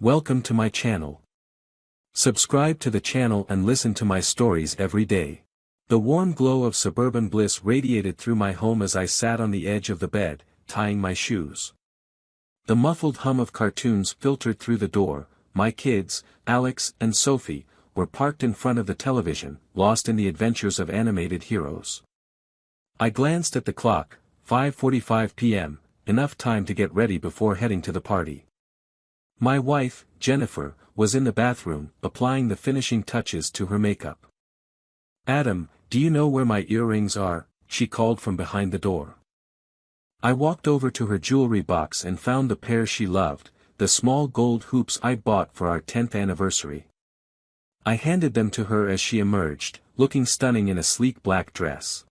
Welcome to my channel. Subscribe to the channel and listen to my stories every day. The warm glow of suburban bliss radiated through my home as I sat on the edge of the bed, tying my shoes. The muffled hum of cartoons filtered through the door. My kids, Alex and Sophie, were parked in front of the television, lost in the adventures of animated heroes. I glanced at the clock, 5:45 p.m., enough time to get ready before heading to the party. My wife, Jennifer, was in the bathroom, applying the finishing touches to her makeup. "Adam, do you know where my earrings are?" she called from behind the door. I walked over to her jewelry box and found the pair she loved, the small gold hoops I bought for our 10th anniversary. I handed them to her as she emerged, looking stunning in a sleek black dress.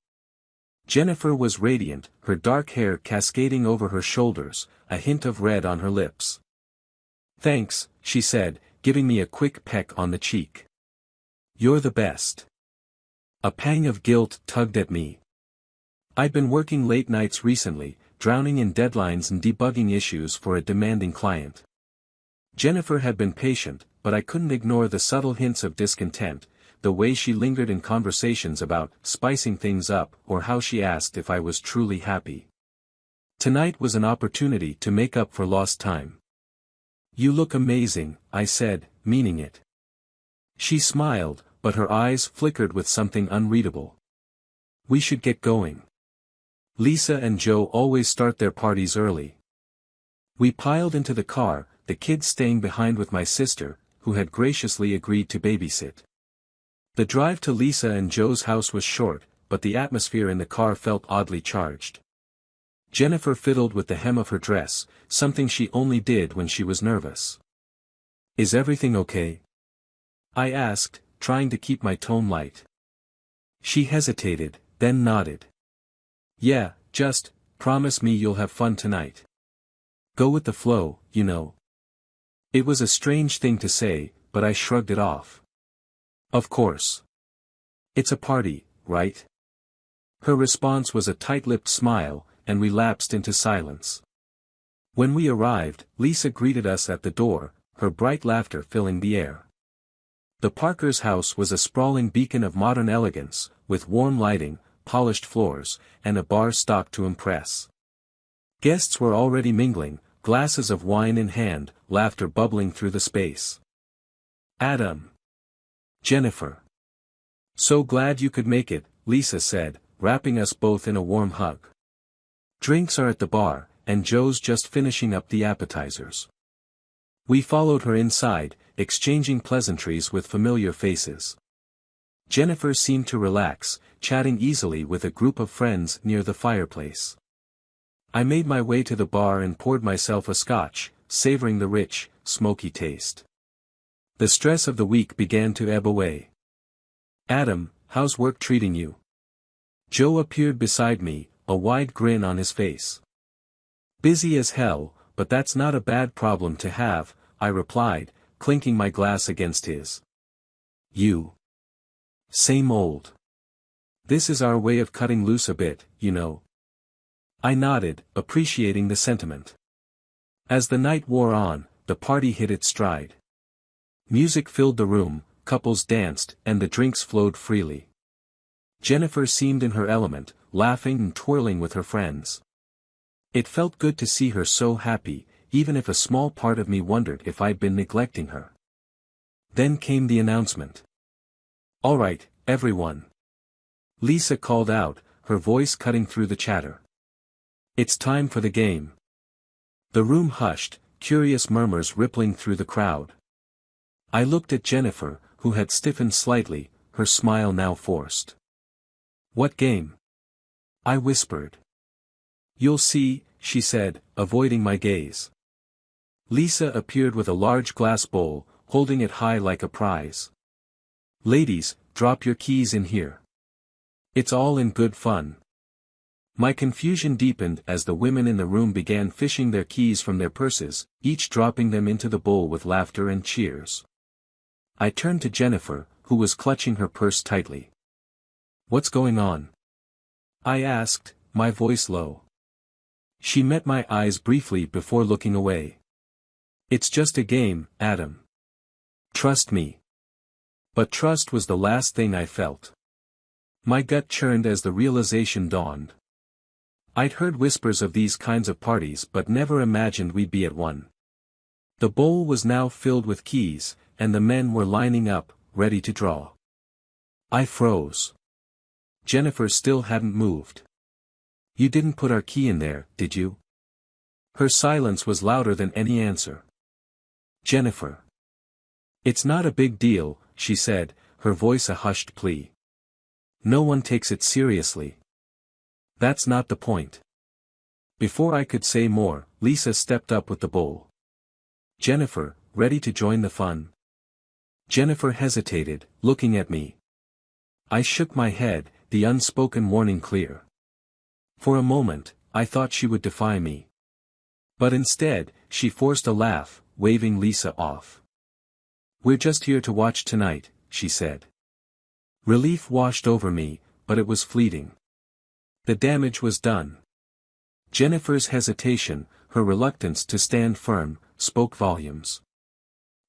Jennifer was radiant, her dark hair cascading over her shoulders, a hint of red on her lips. "Thanks," she said, giving me a quick peck on the cheek. "You're the best." A pang of guilt tugged at me. I'd been working late nights recently, drowning in deadlines and debugging issues for a demanding client. Jennifer had been patient, but I couldn't ignore the subtle hints of discontent, the way she lingered in conversations about spicing things up or how she asked if I was truly happy. Tonight was an opportunity to make up for lost time. "You look amazing," I said, meaning it. She smiled, but her eyes flickered with something unreadable. "We should get going. Lisa and Joe always start their parties early." We piled into the car, the kids staying behind with my sister, who had graciously agreed to babysit. The drive to Lisa and Joe's house was short, but the atmosphere in the car felt oddly charged. Jennifer fiddled with the hem of her dress, something she only did when she was nervous. "Is everything okay?" I asked, trying to keep my tone light. She hesitated, then nodded. "Yeah, just, promise me you'll have fun tonight. Go with the flow, you know." It was a strange thing to say, but I shrugged it off. "Of course. It's a party, right?" Her response was a tight-lipped smile, and we lapsed into silence. When we arrived, Lisa greeted us at the door, her bright laughter filling the air. The Parkers' house was a sprawling beacon of modern elegance, with warm lighting, polished floors, and a bar stocked to impress. Guests were already mingling, glasses of wine in hand, laughter bubbling through the space. "Adam. Jennifer. So glad you could make it," Lisa said, wrapping us both in a warm hug. "Drinks are at the bar, and Joe's just finishing up the appetizers." We followed her inside, exchanging pleasantries with familiar faces. Jennifer seemed to relax, chatting easily with a group of friends near the fireplace. I made my way to the bar and poured myself a scotch, savoring the rich, smoky taste. The stress of the week began to ebb away. "Adam, how's work treating you?" Joe appeared beside me, a wide grin on his face. "Busy as hell, but that's not a bad problem to have," I replied, clinking my glass against his. "You. Same old. This is our way of cutting loose a bit, you know." I nodded, appreciating the sentiment. As the night wore on, the party hit its stride. Music filled the room, couples danced, and the drinks flowed freely. Jennifer seemed in her element, laughing and twirling with her friends. It felt good to see her so happy, even if a small part of me wondered if I'd been neglecting her. Then came the announcement. "All right, everyone." Lisa called out, her voice cutting through the chatter. "It's time for the game." The room hushed, curious murmurs rippling through the crowd. I looked at Jennifer, who had stiffened slightly, her smile now forced. "What game?" I whispered. "You'll see," she said, avoiding my gaze. Lisa appeared with a large glass bowl, holding it high like a prize. "Ladies, drop your keys in here. It's all in good fun." My confusion deepened as the women in the room began fishing their keys from their purses, each dropping them into the bowl with laughter and cheers. I turned to Jennifer, who was clutching her purse tightly. "What's going on?" I asked, my voice low. She met my eyes briefly before looking away. It's just a game, Adam. Trust me. But trust was the last thing I felt. My gut churned as the realization dawned. I'd heard whispers of these kinds of parties but never imagined we'd be at one. The bowl was now filled with keys, and the men were lining up, ready to draw. I froze. Jennifer still hadn't moved. You didn't put our key in there, did you? Her silence was louder than any answer. Jennifer. It's not a big deal, she said, her voice a hushed plea. No one takes it seriously. That's not the point. Before I could say more, Lisa stepped up with the bowl. Jennifer, ready to join the fun? Jennifer hesitated, looking at me. I shook my head, the unspoken warning clear. For a moment, I thought she would defy me. But instead, she forced a laugh, waving Lisa off. We're just here to watch tonight, she said. Relief washed over me, but it was fleeting. The damage was done. Jennifer's hesitation, her reluctance to stand firm, spoke volumes.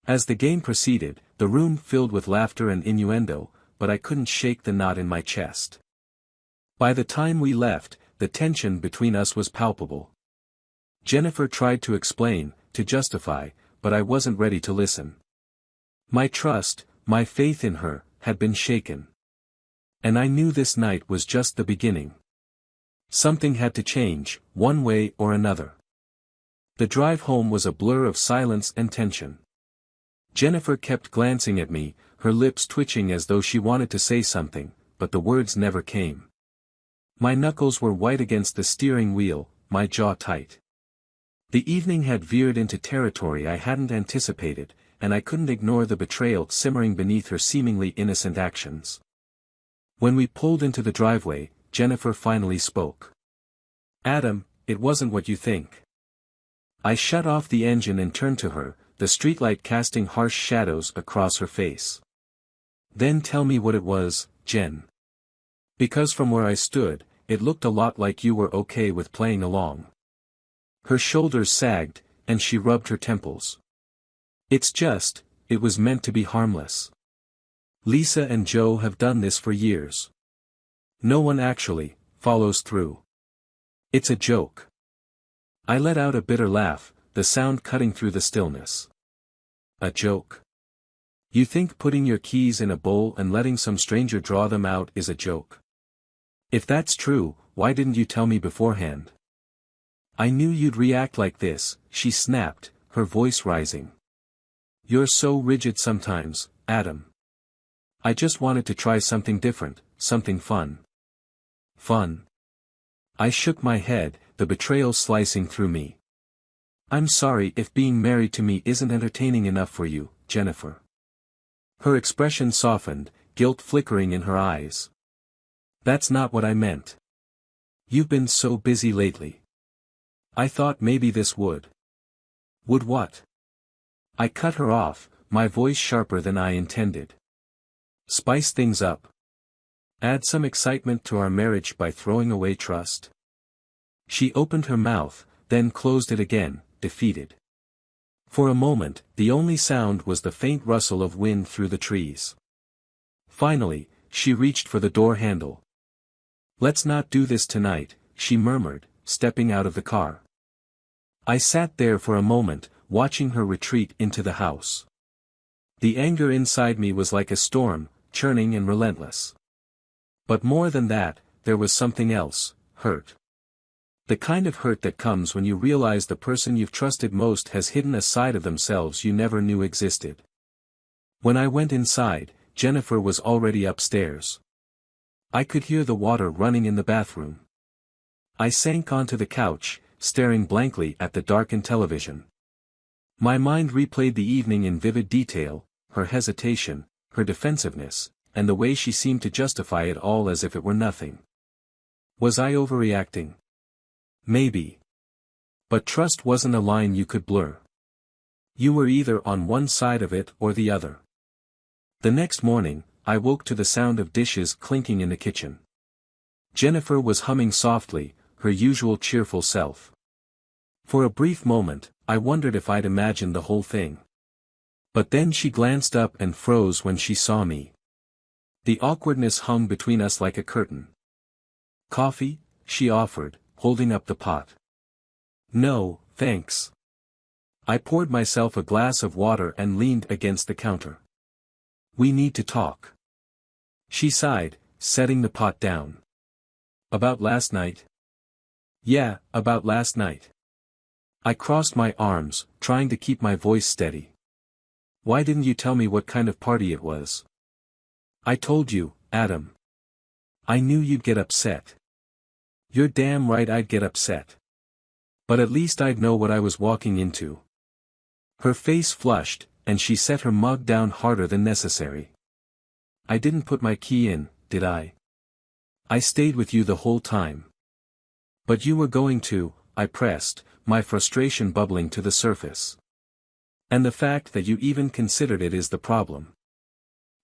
As the game proceeded, the room filled with laughter and innuendo, but I couldn't shake the knot in my chest. By the time we left, the tension between us was palpable. Jennifer tried to explain, to justify, but I wasn't ready to listen. My trust, my faith in her, had been shaken. And I knew this night was just the beginning. Something had to change, one way or another. The drive home was a blur of silence and tension. Jennifer kept glancing at me, her lips twitching as though she wanted to say something, but the words never came. My knuckles were white against the steering wheel, my jaw tight. The evening had veered into territory I hadn't anticipated, and I couldn't ignore the betrayal simmering beneath her seemingly innocent actions. When we pulled into the driveway, Jennifer finally spoke. Adam, it wasn't what you think. I shut off the engine and turned to her, the streetlight casting harsh shadows across her face. Then tell me what it was, Jen. Because from where I stood, it looked a lot like you were okay with playing along. Her shoulders sagged, and she rubbed her temples. It was meant to be harmless. Lisa and Joe have done this for years. No one actually follows through. It's a joke. I let out a bitter laugh, the sound cutting through the stillness. A joke? You think putting your keys in a bowl and letting some stranger draw them out is a joke? If that's true, why didn't you tell me beforehand? I knew you'd react like this, she snapped, her voice rising. You're so rigid sometimes, Adam. I just wanted to try something different, something fun. Fun? I shook my head, the betrayal slicing through me. I'm sorry if being married to me isn't entertaining enough for you, Jennifer. Her expression softened, guilt flickering in her eyes. That's not what I meant. You've been so busy lately. I thought maybe this would. Would what? I cut her off, my voice sharper than I intended. Spice things up. Add some excitement to our marriage by throwing away trust. She opened her mouth, then closed it again, defeated. For a moment, the only sound was the faint rustle of wind through the trees. Finally, she reached for the door handle. Let's not do this tonight, she murmured, stepping out of the car. I sat there for a moment, watching her retreat into the house. The anger inside me was like a storm, churning and relentless. But more than that, there was something else, hurt. The kind of hurt that comes when you realize the person you've trusted most has hidden a side of themselves you never knew existed. When I went inside, Jennifer was already upstairs. I could hear the water running in the bathroom. I sank onto the couch, staring blankly at the darkened television. My mind replayed the evening in vivid detail, her hesitation, her defensiveness, and the way she seemed to justify it all as if it were nothing. Was I overreacting? Maybe. But trust wasn't a line you could blur. You were either on one side of it or the other. The next morning, I woke to the sound of dishes clinking in the kitchen. Jennifer was humming softly, her usual cheerful self. For a brief moment, I wondered if I'd imagined the whole thing. But then she glanced up and froze when she saw me. The awkwardness hung between us like a curtain. "Coffee?" she offered, holding up the pot. "No, thanks." I poured myself a glass of water and leaned against the counter. "We need to talk." She sighed, setting the pot down. "About last night?" "Yeah, about last night." I crossed my arms, trying to keep my voice steady. "Why didn't you tell me what kind of party it was?" "I told you, Adam. I knew you'd get upset." "You're damn right I'd get upset. But at least I'd know what I was walking into." Her face flushed, and she set her mug down harder than necessary. "I didn't put my key in, did I? I stayed with you the whole time." "But you were going to," I pressed, my frustration bubbling to the surface. "And the fact that you even considered it is the problem."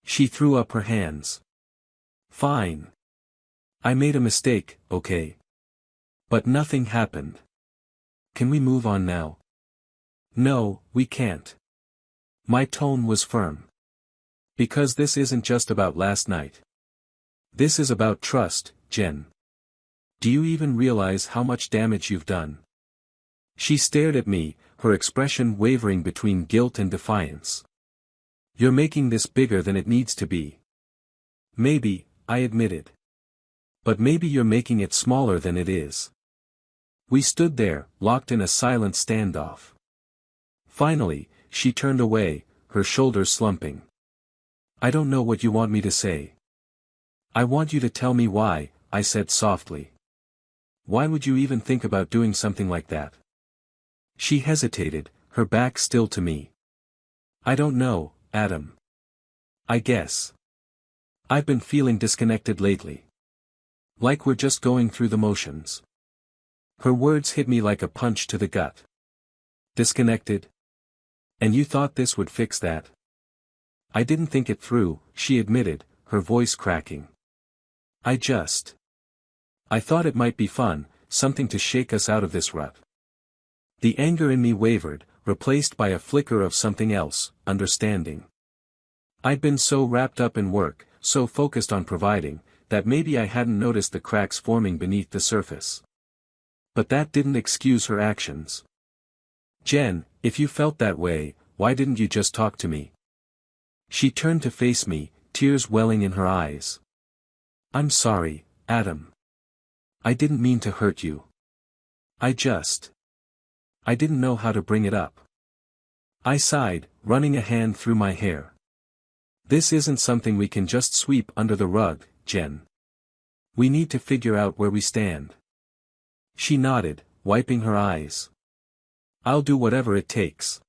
She threw up her hands. "Fine. I made a mistake, okay? But nothing happened. Can we move on now?" "No, we can't." My tone was firm. "Because this isn't just about last night. This is about trust, Jen. Do you even realize how much damage you've done?" She stared at me, her expression wavering between guilt and defiance. "You're making this bigger than it needs to be." "Maybe," I admitted. "But maybe you're making it smaller than it is." We stood there, locked in a silent standoff. Finally, she turned away, her shoulders slumping. "I don't know what you want me to say." "I want you to tell me why," I said softly. "Why would you even think about doing something like that?" She hesitated, her back still to me. "I don't know, Adam. I guess. I've been feeling disconnected lately. Like we're just going through the motions." Her words hit me like a punch to the gut. "Disconnected? And you thought this would fix that?" "I didn't think it through," she admitted, her voice cracking. I thought it might be fun, something to shake us out of this rut." The anger in me wavered, replaced by a flicker of something else, understanding. I'd been so wrapped up in work, so focused on providing, that maybe I hadn't noticed the cracks forming beneath the surface. But that didn't excuse her actions. "Jen, if you felt that way, why didn't you just talk to me?" She turned to face me, tears welling in her eyes. "I'm sorry, Adam. I didn't mean to hurt you. I didn't know how to bring it up." I sighed, running a hand through my hair. "This isn't something we can just sweep under the rug, Jen. We need to figure out where we stand." She nodded, wiping her eyes. "I'll do whatever it takes."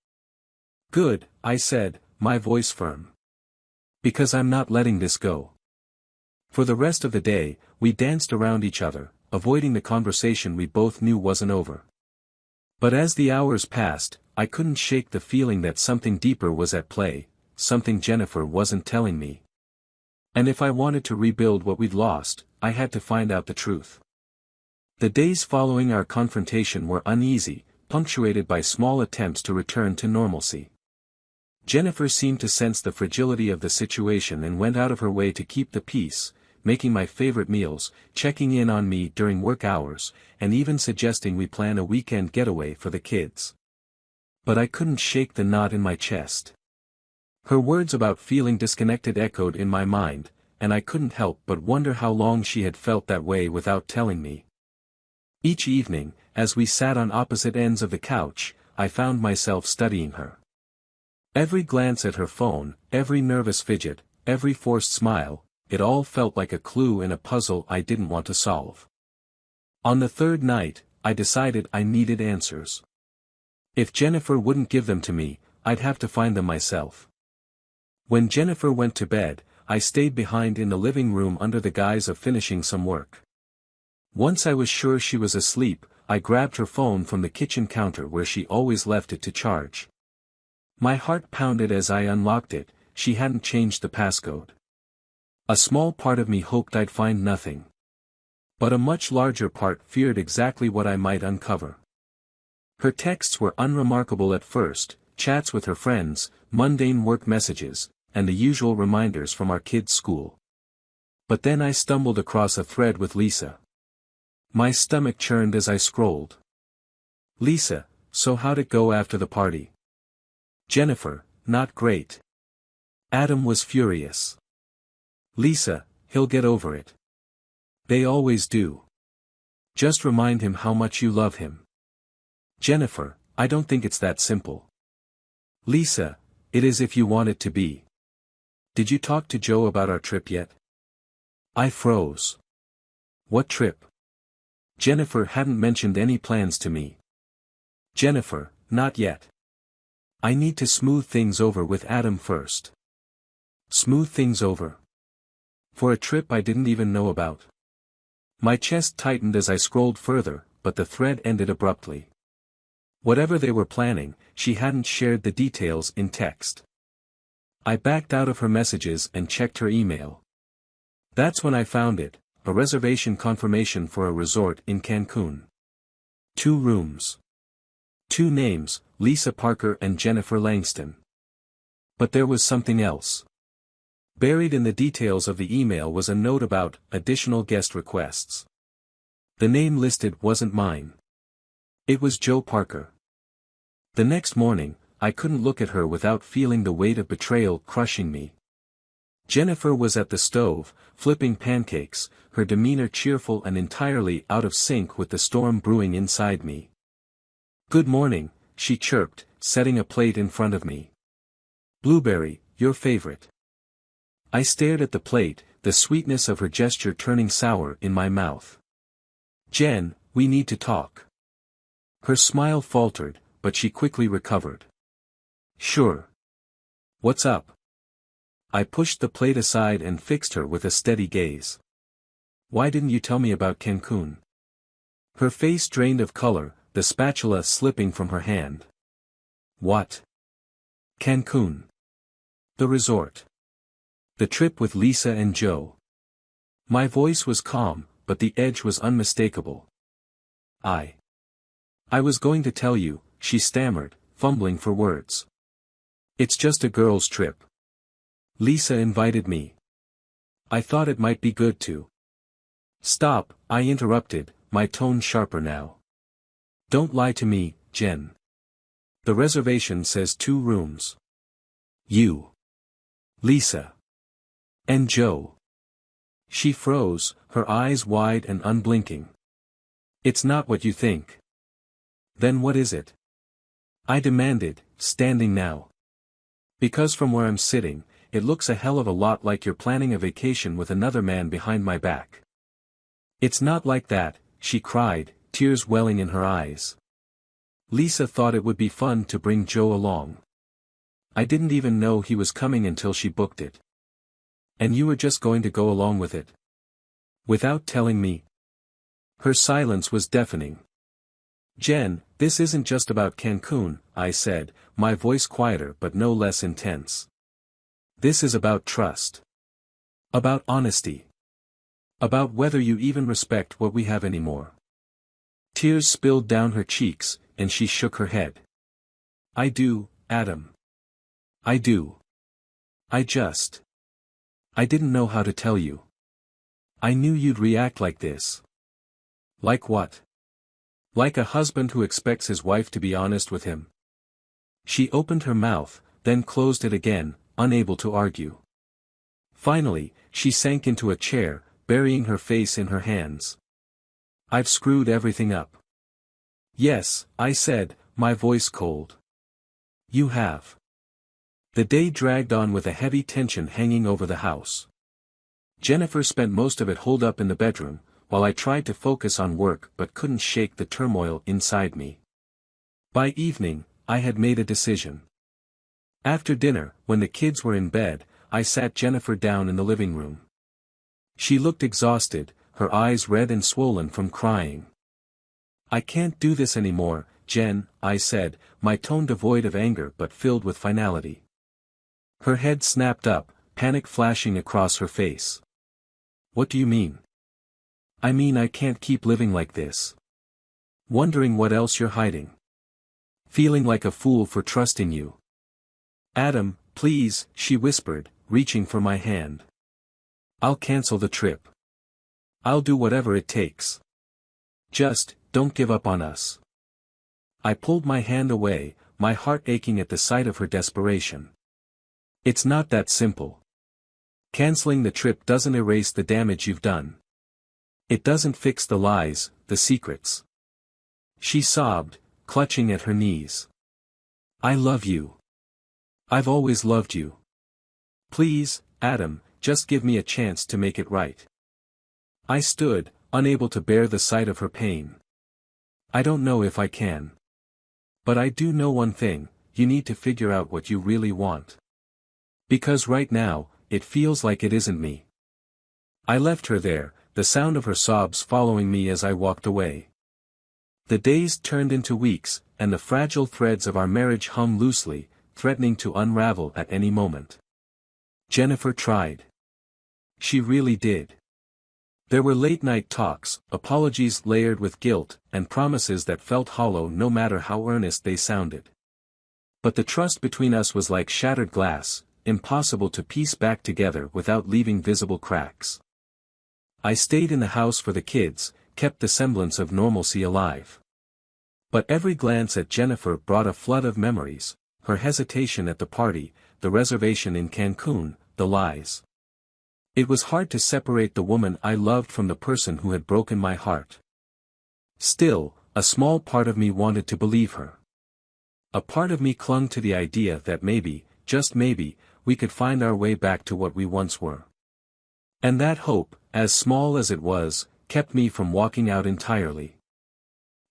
"Good," I said, my voice firm. "Because I'm not letting this go." For the rest of the day, we danced around each other, avoiding the conversation we both knew wasn't over. But as the hours passed, I couldn't shake the feeling that something deeper was at play, something Jennifer wasn't telling me. And if I wanted to rebuild what we'd lost, I had to find out the truth. The days following our confrontation were uneasy, punctuated by small attempts to return to normalcy. Jennifer seemed to sense the fragility of the situation and went out of her way to keep the peace, making my favorite meals, checking in on me during work hours, and even suggesting we plan a weekend getaway for the kids. But I couldn't shake the knot in my chest. Her words about feeling disconnected echoed in my mind, and I couldn't help but wonder how long she had felt that way without telling me. Each evening, as we sat on opposite ends of the couch, I found myself studying her. Every glance at her phone, every nervous fidget, every forced smile, it all felt like a clue in a puzzle I didn't want to solve. On the third night, I decided I needed answers. If Jennifer wouldn't give them to me, I'd have to find them myself. When Jennifer went to bed, I stayed behind in the living room under the guise of finishing some work. Once I was sure she was asleep, I grabbed her phone from the kitchen counter where she always left it to charge. My heart pounded as I unlocked it. She hadn't changed the passcode. A small part of me hoped I'd find nothing. But a much larger part feared exactly what I might uncover. Her texts were unremarkable at first, chats with her friends, mundane work messages, and the usual reminders from our kids' school. But then I stumbled across a thread with Lisa. My stomach churned as I scrolled. Lisa, so how'd it go after the party? Jennifer, not great. Adam was furious. Lisa, he'll get over it. They always do. Just remind him how much you love him. Jennifer, I don't think it's that simple. Lisa, it is if you want it to be. Did you talk to Joe about our trip yet? I froze. What trip? Jennifer hadn't mentioned any plans to me. Jennifer, not yet. I need to smooth things over with Adam first. Smooth things over? For a trip I didn't even know about. My chest tightened as I scrolled further, but the thread ended abruptly. Whatever they were planning, she hadn't shared the details in text. I backed out of her messages and checked her email. That's when I found it, a reservation confirmation for a resort in Cancun. 2 rooms. 2 names, Lisa Parker and Jennifer Langston. But there was something else. Buried in the details of the email was a note about additional guest requests. The name listed wasn't mine. It was Joe Parker. The next morning, I couldn't look at her without feeling the weight of betrayal crushing me. Jennifer was at the stove, flipping pancakes, her demeanor cheerful and entirely out of sync with the storm brewing inside me. Good morning, she chirped, setting a plate in front of me. Blueberry, your favorite. I stared at the plate, the sweetness of her gesture turning sour in my mouth. Jen, we need to talk. Her smile faltered, but she quickly recovered. Sure. What's up? I pushed the plate aside and fixed her with a steady gaze. Why didn't you tell me about Cancun? Her face drained of color, the spatula slipping from her hand. What? Cancun. The resort. The trip with Lisa and Joe. My voice was calm, but the edge was unmistakable. I was going to tell you, she stammered, fumbling for words. It's just a girls' trip. Lisa invited me. I thought it might be good to. Stop, I interrupted, my tone sharper now. Don't lie to me, Jen. The reservation says 2 rooms. You. Lisa. And Joe. She froze, her eyes wide and unblinking. It's not what you think. Then what is it? I demanded, standing now. Because from where I'm sitting, it looks a hell of a lot like you're planning a vacation with another man behind my back. It's not like that, she cried, tears welling in her eyes. Lisa thought it would be fun to bring Joe along. I didn't even know he was coming until she booked it. And you were just going to go along with it? Without telling me? Her silence was deafening. Jen, this isn't just about Cancun, I said, my voice quieter but no less intense. This is about trust. About honesty. About whether you even respect what we have anymore. Tears spilled down her cheeks, and she shook her head. I do, Adam. I do. I didn't know how to tell you. I knew you'd react like this. Like what? Like a husband who expects his wife to be honest with him. She opened her mouth, then closed it again, unable to argue. Finally, she sank into a chair, burying her face in her hands. I've screwed everything up. Yes, I said, my voice cold. You have. The day dragged on with a heavy tension hanging over the house. Jennifer spent most of it holed up in the bedroom, while I tried to focus on work but couldn't shake the turmoil inside me. By evening, I had made a decision. After dinner, when the kids were in bed, I sat Jennifer down in the living room. She looked exhausted, her eyes red and swollen from crying. I can't do this anymore, Jen, I said, my tone devoid of anger but filled with finality. Her head snapped up, panic flashing across her face. What do you mean? I mean I can't keep living like this. Wondering what else you're hiding. Feeling like a fool for trusting you. Adam, please, she whispered, reaching for my hand. I'll cancel the trip. I'll do whatever it takes. Just, don't give up on us. I pulled my hand away, my heart aching at the sight of her desperation. It's not that simple. Canceling the trip doesn't erase the damage you've done. It doesn't fix the lies, the secrets. She sobbed, clutching at her knees. I love you. I've always loved you. Please, Adam, just give me a chance to make it right. I stood, unable to bear the sight of her pain. I don't know if I can. But I do know one thing, you need to figure out what you really want. Because right now, it feels like it isn't me. I left her there, the sound of her sobs following me as I walked away. The days turned into weeks, and the fragile threads of our marriage hung loosely, threatening to unravel at any moment. Jennifer tried. She really did. There were late-night talks, apologies layered with guilt, and promises that felt hollow no matter how earnest they sounded. But the trust between us was like shattered glass, impossible to piece back together without leaving visible cracks. I stayed in the house for the kids, kept the semblance of normalcy alive. But every glance at Jennifer brought a flood of memories, her hesitation at the party, the reservation in Cancun, the lies. It was hard to separate the woman I loved from the person who had broken my heart. Still, a small part of me wanted to believe her. A part of me clung to the idea that maybe, just maybe, we could find our way back to what we once were. And that hope, as small as it was, kept me from walking out entirely.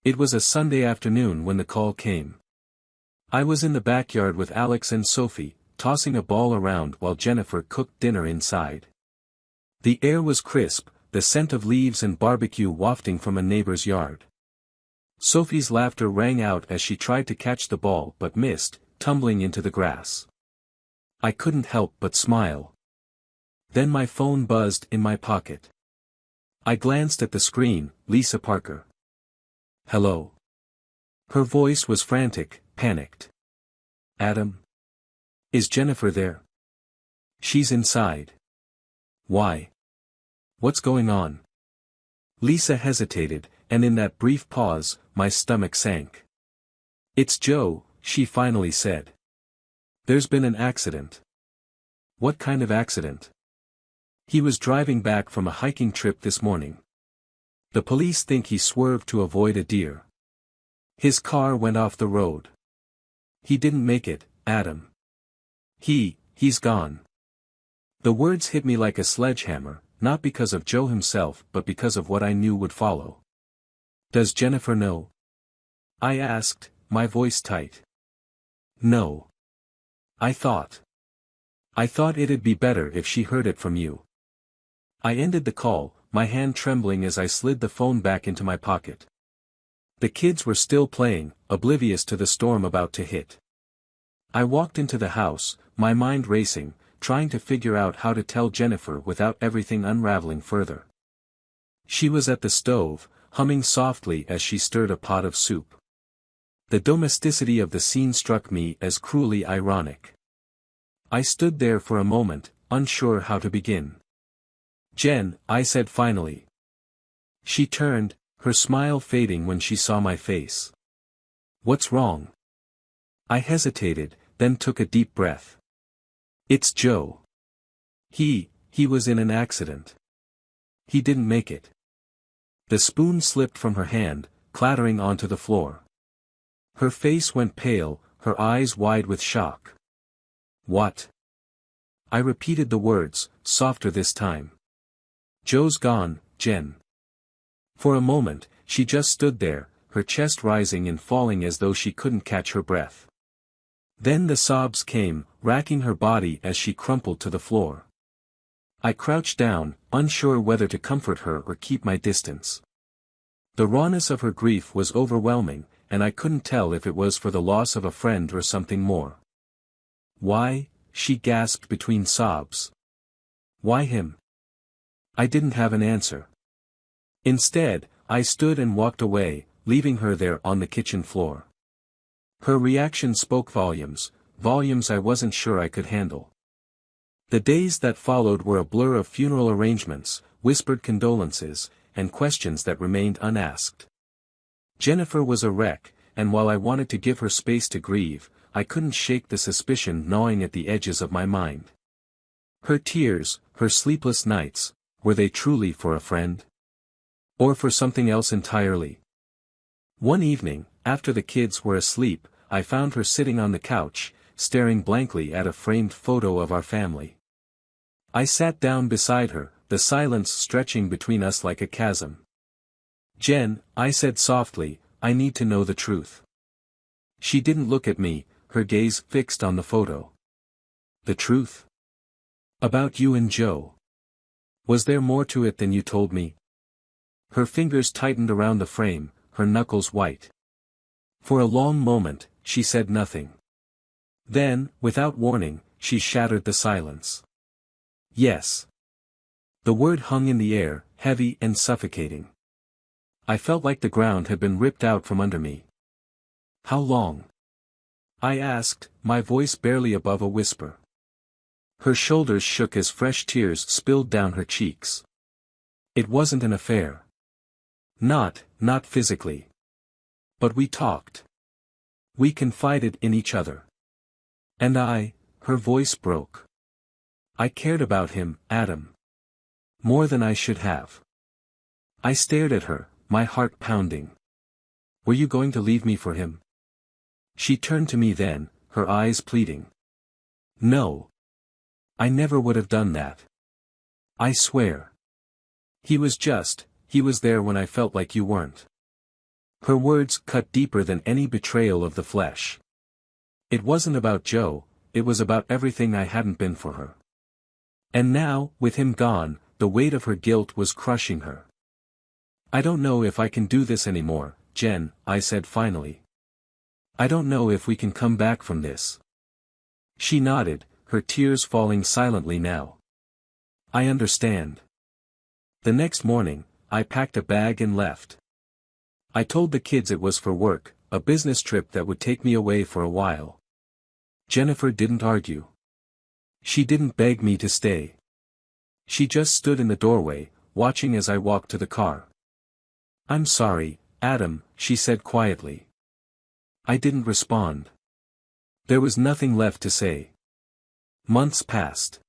It was a Sunday afternoon when the call came. I was in the backyard with Alex and Sophie, tossing a ball around while Jennifer cooked dinner inside. The air was crisp, the scent of leaves and barbecue wafting from a neighbor's yard. Sophie's laughter rang out as she tried to catch the ball but missed, tumbling into the grass. I couldn't help but smile. Then my phone buzzed in my pocket. I glanced at the screen, Lisa Parker. Hello. Her voice was frantic, panicked. Adam? Is Jennifer there? She's inside. Why? What's going on? Lisa hesitated, and in that brief pause, my stomach sank. It's Joe, she finally said. There's been an accident. What kind of accident? He was driving back from a hiking trip this morning. The police think he swerved to avoid a deer. His car went off the road. He didn't make it, Adam. He's gone. The words hit me like a sledgehammer, not because of Joe himself but because of what I knew would follow. Does Jennifer know? I asked, my voice tight. No. I thought it'd be better if she heard it from you. I ended the call, my hand trembling as I slid the phone back into my pocket. The kids were still playing, oblivious to the storm about to hit. I walked into the house, my mind racing, trying to figure out how to tell Jennifer without everything unraveling further. She was at the stove, humming softly as she stirred a pot of soup. The domesticity of the scene struck me as cruelly ironic. I stood there for a moment, unsure how to begin. Jen, I said finally. She turned, her smile fading when she saw my face. What's wrong? I hesitated, then took a deep breath. It's Joe. He was in an accident. He didn't make it. The spoon slipped from her hand, clattering onto the floor. Her face went pale, her eyes wide with shock. What? I repeated the words, softer this time. Joe's gone, Jen. For a moment, she just stood there, her chest rising and falling as though she couldn't catch her breath. Then the sobs came, racking her body as she crumpled to the floor. I crouched down, unsure whether to comfort her or keep my distance. The rawness of her grief was overwhelming, and I couldn't tell if it was for the loss of a friend or something more. Why? She gasped between sobs. Why him? I didn't have an answer. Instead, I stood and walked away, leaving her there on the kitchen floor. Her reaction spoke volumes, volumes I wasn't sure I could handle. The days that followed were a blur of funeral arrangements, whispered condolences, and questions that remained unasked. Jennifer was a wreck, and while I wanted to give her space to grieve, I couldn't shake the suspicion gnawing at the edges of my mind. Her tears, her sleepless nights, were they truly for a friend? Or for something else entirely? One evening, after the kids were asleep, I found her sitting on the couch, staring blankly at a framed photo of our family. I sat down beside her, the silence stretching between us like a chasm. "Jen," I said softly, "I need to know the truth." She didn't look at me, her gaze fixed on the photo. "The truth? About you and Joe? Was there more to it than you told me?" Her fingers tightened around the frame, her knuckles white. For a long moment, she said nothing. Then, without warning, she shattered the silence. "Yes." The word hung in the air, heavy and suffocating. I felt like the ground had been ripped out from under me. "How long?" I asked, my voice barely above a whisper. Her shoulders shook as fresh tears spilled down her cheeks. "It wasn't an affair. Not physically. But we talked. We confided in each other. And her voice broke. I cared about him, Adam. More than I should have." I stared at her, my heart pounding. "Were you going to leave me for him?" She turned to me then, her eyes pleading. "No. I never would have done that. I swear. He was there when I felt like you weren't." Her words cut deeper than any betrayal of the flesh. It wasn't about Joe, it was about everything I hadn't been for her. And now, with him gone, the weight of her guilt was crushing her. "I don't know if I can do this anymore, Jen," I said finally. "I don't know if we can come back from this." She nodded, her tears falling silently now. "I understand." The next morning, I packed a bag and left. I told the kids it was for work, a business trip that would take me away for a while. Jennifer didn't argue. She didn't beg me to stay. She just stood in the doorway, watching as I walked to the car. "I'm sorry, Adam," she said quietly. I didn't respond. There was nothing left to say. Months passed.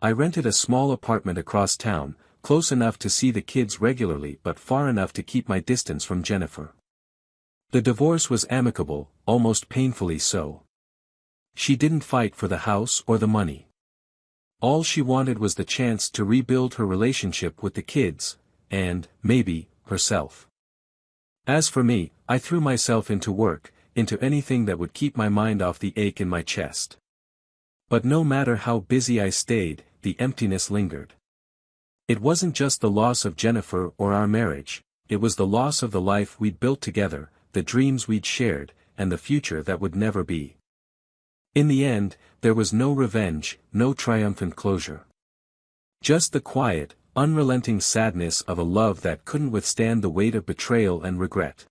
I rented a small apartment across town, close enough to see the kids regularly but far enough to keep my distance from Jennifer. The divorce was amicable, almost painfully so. She didn't fight for the house or the money. All she wanted was the chance to rebuild her relationship with the kids, and, maybe, herself. As for me, I threw myself into work, into anything that would keep my mind off the ache in my chest. But no matter how busy I stayed, the emptiness lingered. It wasn't just the loss of Jennifer or our marriage, it was the loss of the life we'd built together, the dreams we'd shared, and the future that would never be. In the end, there was no revenge, no triumphant closure. Just the quiet, unrelenting sadness of a love that couldn't withstand the weight of betrayal and regret.